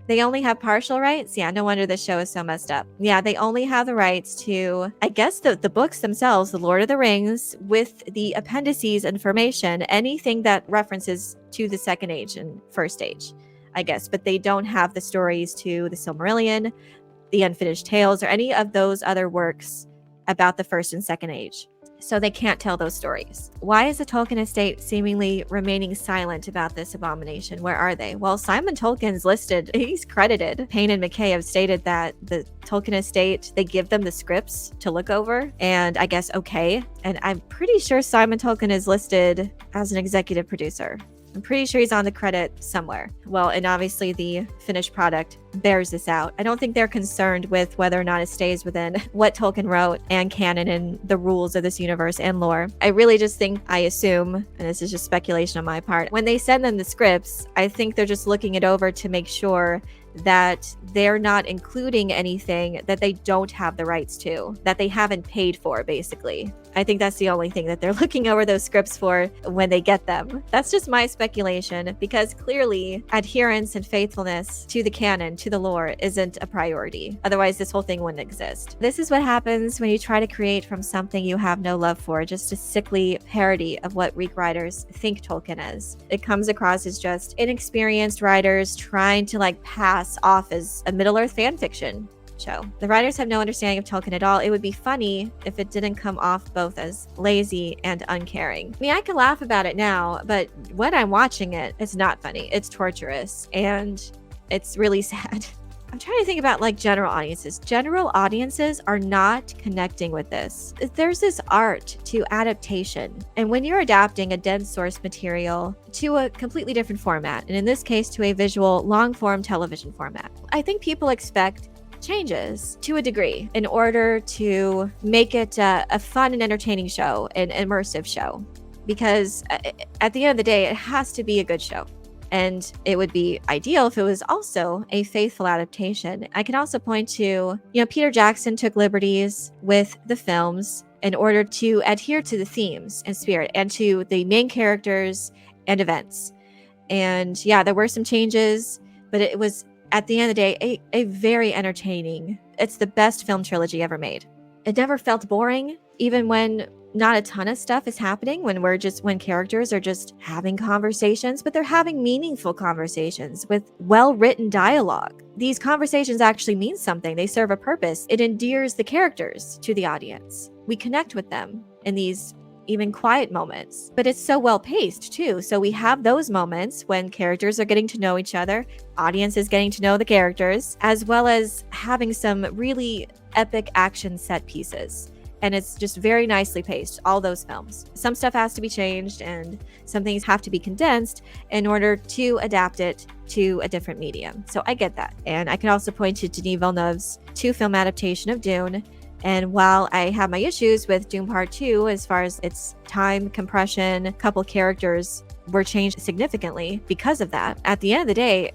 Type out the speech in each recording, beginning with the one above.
They only have partial rights? Yeah, no wonder the show is so messed up. Yeah, they only have the rights to, I guess, the books themselves, The Lord of the Rings, with the appendices information, anything that references to the Second Age and First Age, I guess. But they don't have the stories to the Silmarillion, the Unfinished Tales, or any of those other works about the First and Second Age. So they can't tell those stories. Why is the Tolkien estate seemingly remaining silent about this abomination? Where are they? Well, Simon Tolkien's listed, he's credited. Payne and McKay have stated that the Tolkien estate, they give them the scripts to look over and I guess okay. And I'm pretty sure Simon Tolkien is listed as an executive producer. I'm pretty sure he's on the credit somewhere. Well, and obviously the finished product bears this out. I don't think they're concerned with whether or not it stays within what Tolkien wrote and canon and the rules of this universe and lore. I really just think, I assume, and this is just speculation on my part, when they send them the scripts, I think they're just looking it over to make sure that they're not including anything that they don't have the rights to, that they haven't paid for, basically. I think that's the only thing that they're looking over those scripts for when they get them. That's just my speculation, because clearly adherence and faithfulness to the canon, to the lore, isn't a priority. Otherwise, this whole thing wouldn't exist. This is what happens when you try to create from something you have no love for, just a sickly parody of what Greek writers think Tolkien is. It comes across as just inexperienced writers trying to pass off as a Middle-earth fan fiction show. The writers have no understanding of Tolkien at all. It would be funny if it didn't come off both as lazy and uncaring. I mean, I can laugh about it now, but when I'm watching it, it's not funny. It's torturous and it's really sad. I'm trying to think about general audiences. General audiences are not connecting with this. There's this art to adaptation. And when you're adapting a dead source material to a completely different format, and in this case to a visual long-form television format, I think people expect changes to a degree in order to make it a fun and entertaining show, an immersive show. Because at the end of the day, it has to be a good show. And it would be ideal if it was also a faithful adaptation. I can also point to, Peter Jackson took liberties with the films in order to adhere to the themes and spirit and to the main characters and events. And yeah, there were some changes, but it was, at the end of the day, a very entertaining. It's the best film trilogy ever made. It never felt boring, even when not a ton of stuff is happening, when characters are just having conversations, but they're having meaningful conversations with well-written dialogue. These conversations actually mean something. They serve a purpose. It endears the characters to the audience. We connect with them in these even quiet moments, but it's so well paced too. So we have those moments when characters are getting to know each other, audience is getting to know the characters, as well as having some really epic action set pieces. And it's just very nicely paced, all those films. Some stuff has to be changed and some things have to be condensed in order to adapt it to a different medium. So I get that. And I can also point to Denis Villeneuve's 2-film adaptation of Dune. And while I have my issues with Dune Part 2, as far as its time compression, a couple characters were changed significantly because of that, at the end of the day,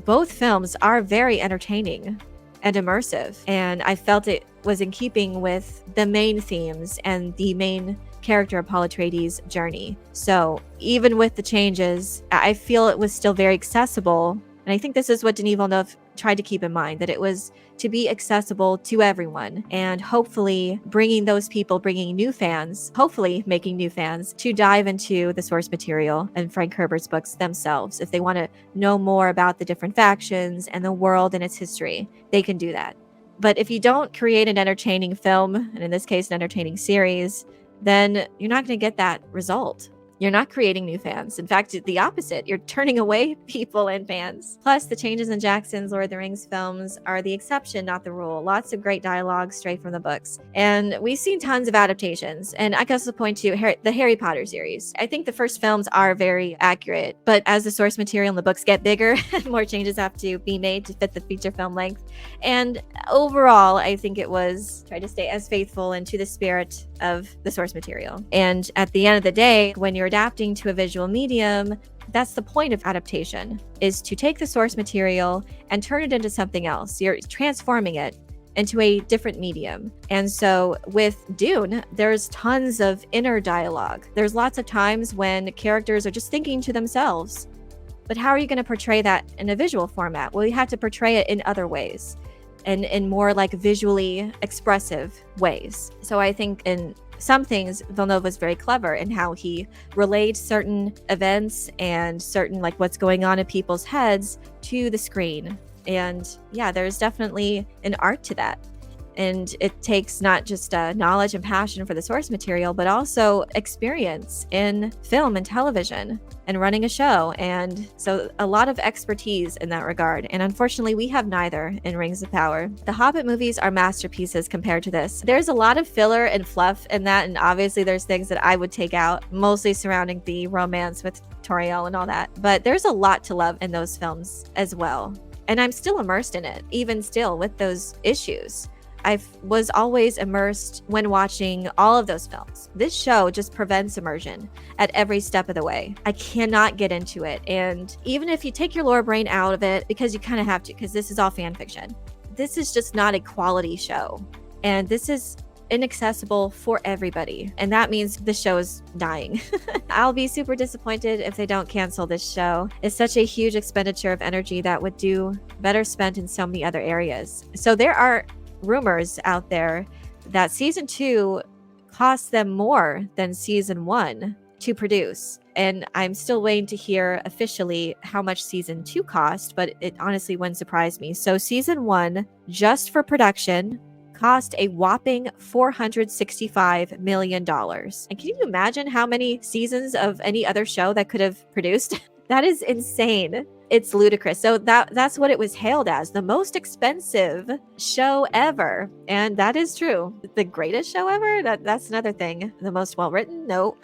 both films are very entertaining and immersive. And I felt it was in keeping with the main themes and the main character of Paul Atreides' journey. So even with the changes, I feel it was still very accessible. And I think this is what Denis Villeneuve tried to keep in mind, that it was to be accessible to everyone, and hopefully bringing new fans, hopefully making new fans to dive into the source material and Frank Herbert's books themselves. If they want to know more about the different factions and the world and its history, they can do that. But if you don't create an entertaining film, and in this case, an entertaining series, then you're not going to get that result. You're not creating new fans. In fact, the opposite. You're turning away people and fans. Plus, the changes in Jackson's Lord of the Rings films are the exception, not the rule. Lots of great dialogue straight from the books. And we've seen tons of adaptations. And I can also point to the Harry Potter series. I think the first films are very accurate, but as the source material in the books get bigger, more changes have to be made to fit the feature film length. And overall, I think it was try to stay as faithful and to the spirit of the source material. And at the end of the day, when you're adapting to a visual medium, that's the point of adaptation, is to take the source material and turn it into something else. You're transforming it into a different medium. And so with Dune, there's tons of inner dialogue. There's lots of times when characters are just thinking to themselves. But how are you going to portray that in a visual format? Well, you have to portray it in other ways and in more like visually expressive ways. So I think in some things, Villeneuve was very clever in how he relayed certain events and certain like what's going on in people's heads to the screen. And yeah, there's definitely an art to that. And it takes not just knowledge and passion for the source material, but also experience in film and television and running a show. And so a lot of expertise in that regard. And unfortunately, we have neither in Rings of Power. The Hobbit movies are masterpieces compared to this. There's a lot of filler and fluff in that. And obviously there's things that I would take out, mostly surrounding the romance with Toriel and all that. But there's a lot to love in those films as well. And I'm still immersed in it, even still with those issues. I was always immersed when watching all of those films. This show just prevents immersion at every step of the way. I cannot get into it. And even if you take your lore brain out of it, because you kind of have to, because this is all fan fiction, this is just not a quality show. And this is inaccessible for everybody. And that means the show is dying. I'll be super disappointed if they don't cancel this show. It's such a huge expenditure of energy that would do better spent in so many other areas. So there are rumors out there that season 2 cost them more than season 1 to produce. And I'm still waiting to hear officially how much season 2 cost, but it honestly wouldn't surprise me. So season 1, just for production, cost a whopping $465 million. And can you imagine how many seasons of any other show that could have produced? That is insane. It's ludicrous. So that's what it was hailed as, the most expensive show ever. And that is true. The greatest show ever? That's another thing. The most well-written? No.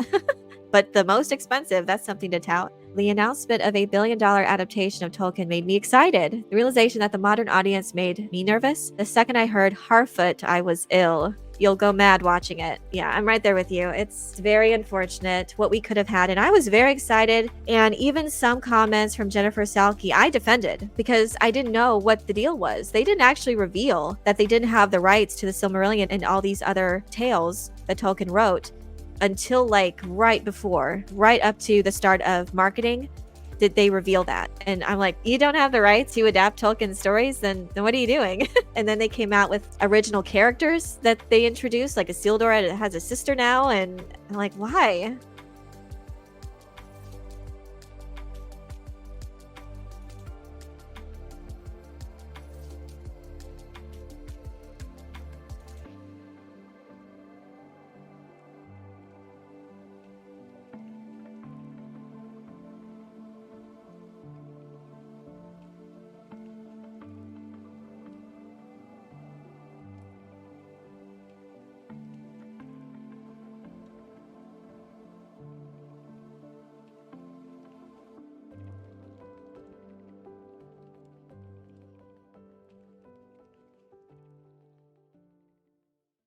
But the most expensive, that's something to tout. The announcement of a billion-dollar adaptation of Tolkien made me excited. The realization that the modern audience made me nervous. The second I heard Harfoot, I was ill. You'll go mad watching it. Yeah, I'm right there with you. It's very unfortunate what we could have had. And I was very excited. And even some comments from Jennifer Salke, I defended because I didn't know what the deal was. They didn't actually reveal that they didn't have the rights to the Silmarillion and all these other tales that Tolkien wrote until like right up to the start of marketing. Did they reveal that? And I'm like, you don't have the rights to adapt Tolkien stories, then what are you doing? And then they came out with original characters that they introduced, like Isildur has a sister now, and I'm like, why?